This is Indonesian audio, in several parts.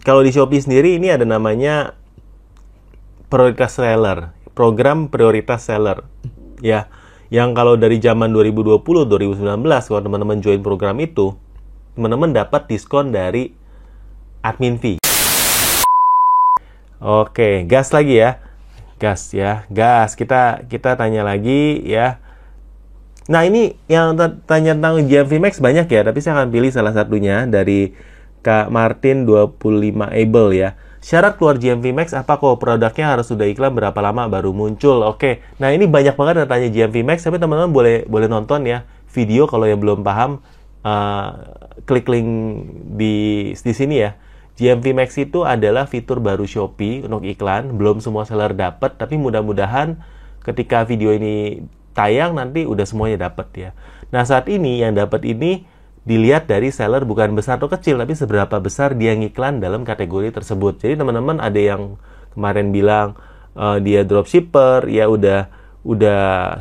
kalau di Shopee sendiri ini ada namanya prioritas seller, program prioritas seller. Ya, yang kalau dari zaman 2020, 2019 kalau teman-teman join program itu, teman-teman dapat diskon dari admin fee. Oke, gas lagi ya. Gas ya, gas. Kita tanya lagi ya. Nah, ini yang tanya tentang GMV Max banyak ya, tapi saya akan pilih salah satunya dari Kak Martin 25 Able ya. Syarat keluar GMV Max apa kok? Produknya harus sudah iklan berapa lama baru muncul? Oke. Nah, ini banyak banget yang tanya GMV Max, tapi teman-teman boleh nonton ya video kalau yang belum paham, klik link di sini ya. GMV Max itu adalah fitur baru Shopee untuk iklan, belum semua seller dapat, tapi mudah-mudahan ketika video ini tayang nanti udah semuanya dapat ya. Nah, saat ini yang dapat ini dilihat dari seller bukan besar atau kecil, tapi seberapa besar dia ngiklan dalam kategori tersebut. Jadi teman-teman ada yang kemarin bilang dia dropshipper, ya udah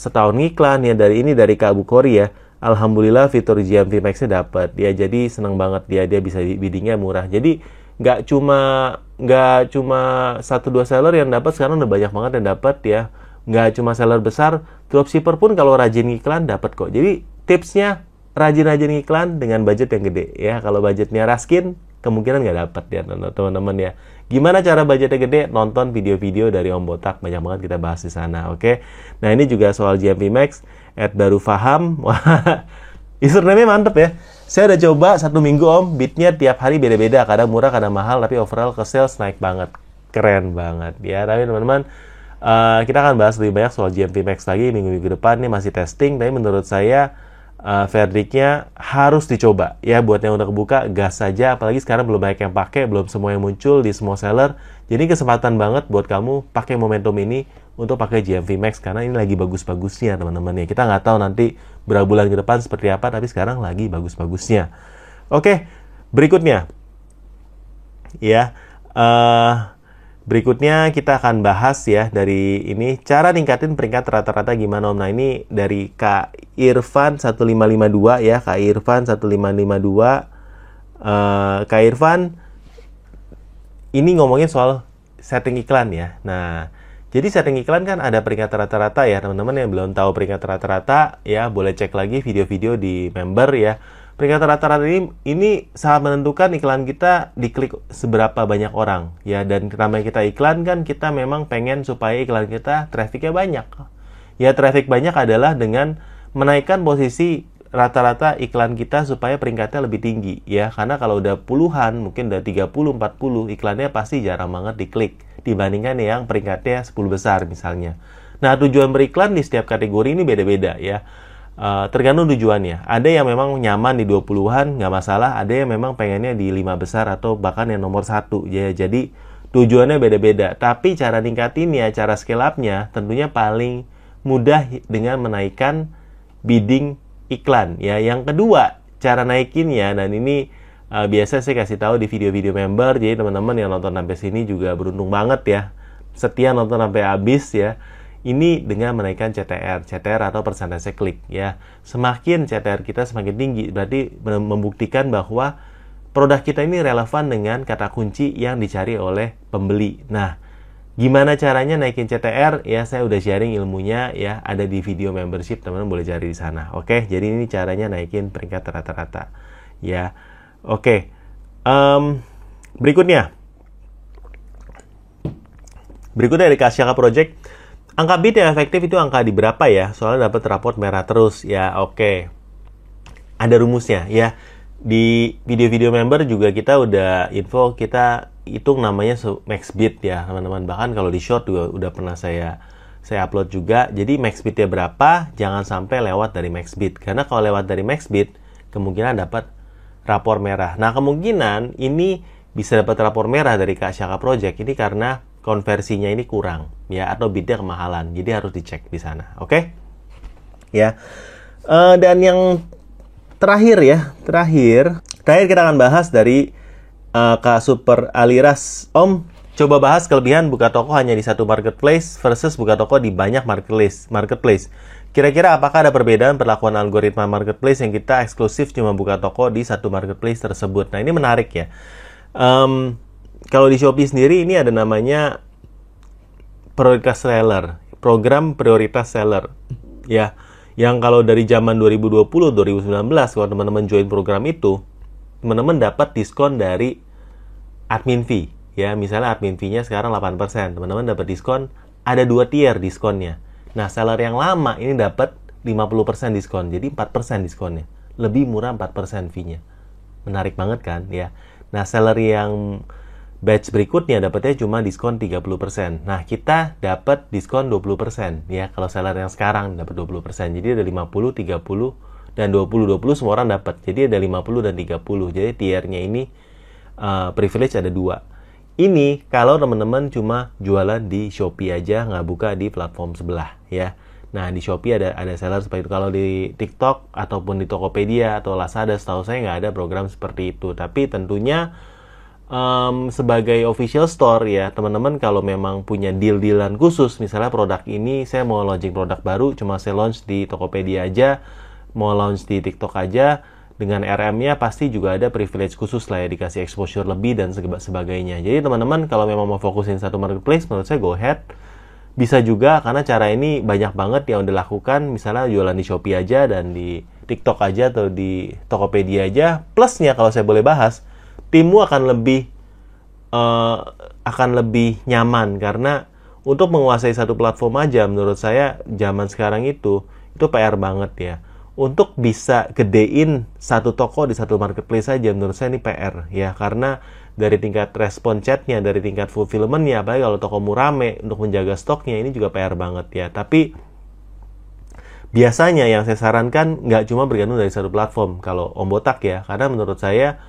setahun ngiklan ya, dari Kak Bukori ya. Alhamdulillah fitur GMV Max-nya dapat. Ya jadi senang banget dia bisa biddingnya murah. Jadi nggak cuma 1-2 seller yang dapat, sekarang udah banyak banget yang dapat ya. Nggak cuma seller besar, dropshipper pun kalau rajin iklan dapat kok. Jadi tipsnya rajin-rajin iklan dengan budget yang gede ya. Kalau budgetnya raskin, kemungkinan nggak dapat ya teman-teman ya. Gimana cara budgetnya gede? Nonton video-video dari Om Botak, banyak banget kita bahas di sana, oke? Nah, ini juga soal GMV Max, baru paham. Wah, username-nya mantep ya. Saya udah coba 1 minggu Om, bidnya tiap hari beda-beda, kadang murah, kadang mahal, tapi overall ke sales naik banget. Keren banget ya. Tapi teman-teman, kita akan bahas lebih banyak soal GMV Max lagi minggu-minggu depan. Ini masih testing, tapi menurut saya verdictnya harus dicoba ya. Buat yang udah kebuka, gas saja. Apalagi sekarang belum banyak yang pakai, belum semua yang muncul di semua seller. Jadi kesempatan banget buat kamu pakai momentum ini untuk pakai GMV Max, karena ini lagi bagus-bagusnya teman-teman ya. Kita nggak tahu nanti berapa bulan ke depan seperti apa, tapi sekarang lagi bagus-bagusnya. Oke, berikutnya ya, berikutnya kita akan bahas ya dari ini cara ningkatin peringkat rata-rata gimana Om. Nah, ini dari Kak Irfan 1552 ya, Kak Irfan 1552. Kak Irfan ini ngomongin soal setting iklan ya. Nah, jadi setting iklan kan ada peringkat rata-rata ya, teman-teman yang belum tahu peringkat rata-rata ya, boleh cek lagi video-video di member ya. Peringkat rata-rata ini sangat menentukan iklan kita diklik seberapa banyak orang ya, dan namanya kita iklan kan kita memang pengen supaya iklan kita trafficnya banyak. Ya, traffic banyak adalah dengan menaikkan posisi rata-rata iklan kita supaya peringkatnya lebih tinggi ya, karena kalau udah puluhan, mungkin udah 30-40, iklannya pasti jarang banget diklik dibandingkan yang peringkatnya 10 besar misalnya. Nah, tujuan beriklan di setiap kategori ini beda-beda ya. Tergantung tujuannya. Ada yang memang nyaman di 20-an, nggak masalah. Ada yang memang pengennya di 5 besar atau bahkan yang nomor 1 ya. Jadi tujuannya beda-beda. Tapi cara ningkatinnya, cara scale up-nya tentunya paling mudah dengan menaikkan bidding iklan ya. Yang kedua, cara naikinnya, dan ini biasa saya kasih tahu di video-video member. Jadi teman-teman yang nonton sampai sini juga beruntung banget ya, setia nonton sampai habis ya. Ini dengan menaikkan CTR atau persentase klik ya. Semakin CTR kita semakin tinggi, berarti membuktikan bahwa produk kita ini relevan dengan kata kunci yang dicari oleh pembeli. Nah, gimana caranya naikin CTR? Ya, saya udah sharing ilmunya ya, ada di video membership, teman-teman boleh cari di sana. Oke, jadi ini caranya naikin peringkat rata-rata ya. Oke, berikutnya dari Kasyaka Project. Angka bid yang efektif itu angka di berapa ya? Soalnya dapat raport merah terus ya. Oke, ada rumusnya ya. Di video-video member juga kita udah info, kita hitung namanya max bid ya teman-teman. Bahkan kalau di short juga udah pernah saya upload juga. Jadi max bidnya berapa? Jangan sampai lewat dari max bid, karena kalau lewat dari max bid kemungkinan dapat rapor merah. Nah, kemungkinan ini bisa dapat rapor merah dari Kasyaka Project ini karena konversinya ini kurang ya, atau bidnya kemahalan. Jadi harus dicek di sana. Oke? Ya. Dan yang terakhir kita akan bahas dari Kak Super Aliras. Om, coba bahas kelebihan buka toko hanya di satu marketplace versus buka toko di banyak marketplace. Kira-kira apakah ada perbedaan perlakuan algoritma marketplace yang kita eksklusif cuma buka toko di satu marketplace tersebut? Nah, ini menarik ya. kalau di Shopee sendiri ini ada namanya prioritas seller, program prioritas seller. Ya, yang kalau dari zaman 2020, 2019 kalau teman-teman join program itu, teman-teman dapat diskon dari admin fee. Ya, misalnya admin fee-nya sekarang 8%, teman-teman dapat diskon, ada 2 tier diskonnya. Nah, seller yang lama ini dapat 50% diskon, jadi 4% diskonnya. Lebih murah 4% fee-nya. Menarik banget kan, ya. Nah, seller yang batch berikutnya dapatnya cuma diskon 30%. Nah, kita dapat diskon 20%, ya. Kalau seller yang sekarang dapat 20%. Jadi ada 50, 30, dan 20. 20 semua orang dapat. Jadi ada 50 dan 30. Jadi tiernya ini privilege ada 2. Ini kalau teman-teman cuma jualan di Shopee aja, nggak buka di platform sebelah, ya. Nah, di Shopee ada seller seperti itu. Kalau di TikTok ataupun di Tokopedia atau Lazada, setahu saya nggak ada program seperti itu. Tapi tentunya sebagai official store, ya, teman-teman kalau memang punya deal-dealan khusus, misalnya produk ini saya mau launching produk baru, cuma saya launch di Tokopedia aja, mau launch di TikTok aja, dengan RM-nya pasti juga ada privilege khusus lah, ya, dikasih exposure lebih dan sebagainya. Jadi teman-teman kalau memang mau fokusin satu marketplace, menurut saya go ahead. Bisa juga, karena cara ini banyak banget yang udah lakukan, misalnya jualan di Shopee aja dan di TikTok aja atau di Tokopedia aja. Plusnya kalau saya boleh bahas, timmu akan lebih nyaman, karena untuk menguasai satu platform aja menurut saya zaman sekarang itu PR banget, ya. Untuk bisa gedein satu toko di satu marketplace aja menurut saya ini PR, ya, karena dari tingkat respon chatnya, dari tingkat fulfillment-nya, apalagi kalau tokomu rame, untuk menjaga stoknya ini juga PR banget, ya. Tapi biasanya yang saya sarankan nggak cuma bergantung dari satu platform kalau Om Botak, ya, karena menurut saya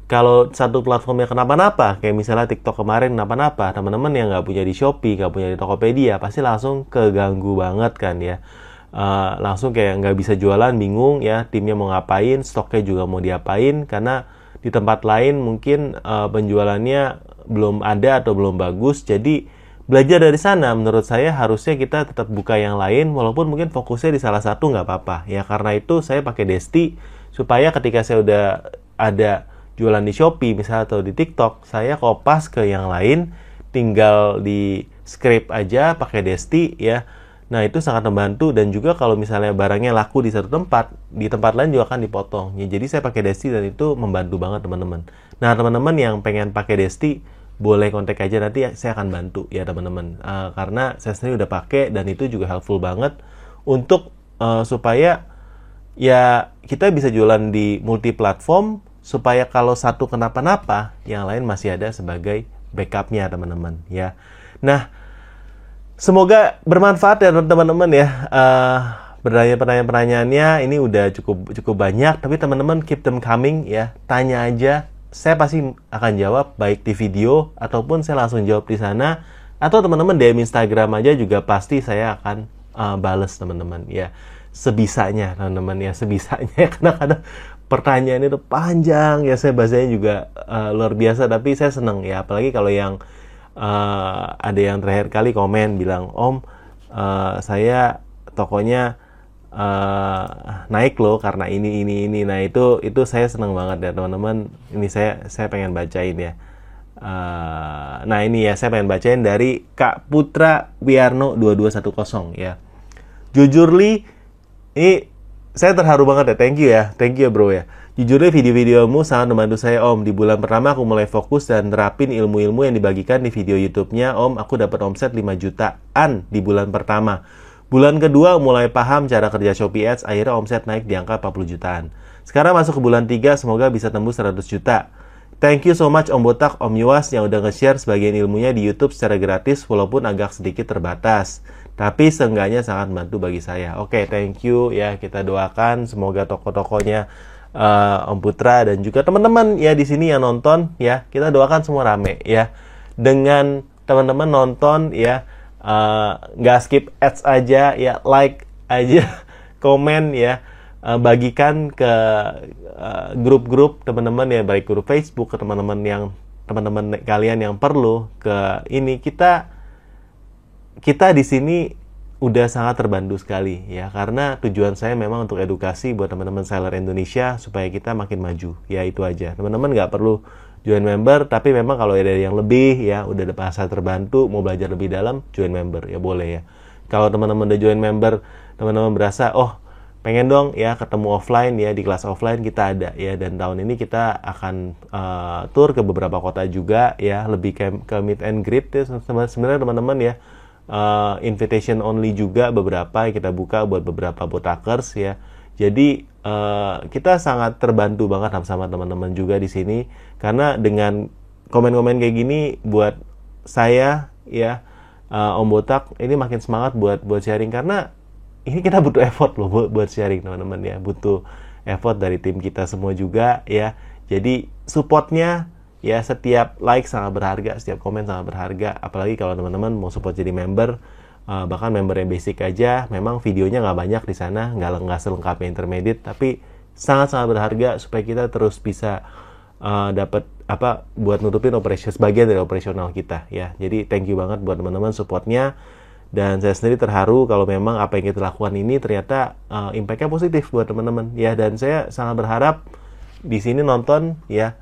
kalau satu platformnya kenapa-napa, kayak misalnya TikTok kemarin kenapa-napa, teman-teman yang nggak punya di Shopee, nggak punya di Tokopedia, pasti langsung keganggu banget kan, ya. Langsung kayak nggak bisa jualan, bingung, ya, timnya mau ngapain, stoknya juga mau diapain, karena di tempat lain mungkin penjualannya belum ada atau belum bagus. Jadi belajar dari sana, menurut saya harusnya kita tetap buka yang lain, walaupun mungkin fokusnya di salah satu nggak apa-apa, ya. Karena itu saya pakai Desti, supaya ketika saya udah ada jualan di Shopee misalnya atau di TikTok, saya kopas ke yang lain, tinggal di script aja pakai Desti, ya. Nah, itu sangat membantu, dan juga kalau misalnya barangnya laku di satu tempat, di tempat lain juga akan dipotong. Ya, jadi saya pakai Desti dan itu membantu banget teman-teman. Nah, teman-teman yang pengen pakai Desti, boleh kontak aja, nanti saya akan bantu, ya teman-teman. Karena saya sendiri udah pakai dan itu juga helpful banget untuk supaya ya kita bisa jualan di multi platform, supaya kalau satu kenapa-napa, yang lain masih ada sebagai backupnya, teman-teman, ya. Nah, semoga bermanfaat ya teman-teman, ya. Pertanyaan-pertanyaannya ini udah cukup banyak, tapi teman-teman keep them coming, ya. Tanya aja, saya pasti akan jawab, baik di video ataupun saya langsung jawab di sana, atau teman-teman DM Instagram aja juga pasti saya akan bales, teman-teman, ya. Sebisanya, teman-teman, ya, sebisanya. Kadang-kadang pertanyaan itu panjang, ya, saya bahasanya juga luar biasa, tapi saya seneng, ya, apalagi kalau yang ada yang terakhir kali komen bilang, Om, saya tokonya naik loh karena ini. Nah, itu saya seneng banget, ya teman-teman. Ini saya pengen bacain, ya. Nah, ini ya saya pengen bacain dari Kak Putra Wiarno 2210, ya. Jujur Li, ini saya terharu banget, ya. Thank you ya bro, ya. Jujurnya video-videomu sangat membantu saya, Om. Di bulan pertama aku mulai fokus dan terapin ilmu-ilmu yang dibagikan di video YouTube-nya, Om. Aku dapat omset 5 jutaan di bulan pertama. Bulan kedua mulai paham cara kerja Shopee Ads, akhirnya omset naik di angka 40 jutaan. Sekarang masuk ke bulan 3, semoga bisa tembus 100 juta. Thank you so much Om Botak, Om Yuas yang udah nge-share sebagian ilmunya di YouTube secara gratis, walaupun agak sedikit terbatas. Tapi seenggaknya sangat membantu bagi saya. Oke, thank you, ya. Kita doakan semoga toko-tokonya Om Putra dan juga teman-teman, ya, di sini yang nonton, ya, kita doakan semua rame, ya. Dengan teman-teman nonton, ya, nggak skip ads aja, ya, like aja, komen, ya, bagikan ke grup-grup teman-teman, ya, baik grup Facebook ke teman-teman kalian yang perlu ke ini. Kita di sini udah sangat terbantu sekali ya, karena tujuan saya memang untuk edukasi buat teman-teman seller Indonesia supaya kita makin maju ya. Itu aja, teman-teman nggak perlu join member, tapi memang kalau ada yang lebih ya udah merasa terbantu mau belajar lebih dalam, join member ya boleh ya. Kalau teman-teman udah join member, teman-teman berasa oh pengen dong ya ketemu offline ya, di kelas offline kita ada ya, dan tahun ini kita akan tour ke beberapa kota juga ya, lebih ke meet and greet ya sebenarnya teman-teman ya. Invitation only juga beberapa kita buka buat beberapa botakers ya. Jadi kita sangat terbantu banget sama teman-teman juga di sini, karena dengan komen-komen kayak gini buat saya ya, Om Botak ini makin semangat buat sharing, karena ini kita butuh effort loh buat sharing teman-teman ya, butuh effort dari tim kita semua juga ya. Jadi supportnya ya, setiap like sangat berharga, setiap komen sangat berharga, apalagi kalau teman-teman mau support jadi member, bahkan member yang basic aja, memang videonya nggak banyak di sana, nggak selengkap yang intermediate, tapi sangat-sangat berharga supaya kita terus bisa dapat apa buat nutupin sebagian dari operasional kita ya. Jadi thank you banget buat teman-teman supportnya, dan saya sendiri terharu kalau memang apa yang kita lakukan ini ternyata impact-nya positif buat teman-teman ya. Dan saya sangat berharap di sini nonton ya,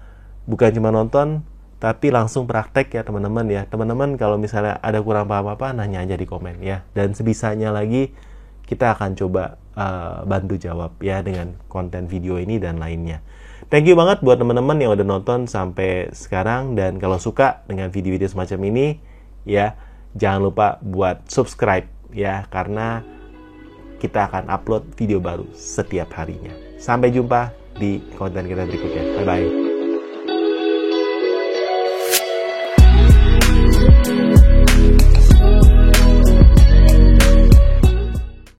bukan cuma nonton, tapi langsung praktek ya teman-teman ya. Teman-teman kalau misalnya ada kurang paham apa, nanya aja di komen ya. Dan sebisanya lagi kita akan coba bantu jawab ya dengan konten video ini dan lainnya. Thank you banget buat teman-teman yang udah nonton sampai sekarang. Dan kalau suka dengan video-video semacam ini ya, jangan lupa buat subscribe ya, karena kita akan upload video baru setiap harinya. Sampai jumpa di konten kita berikutnya. Bye-bye.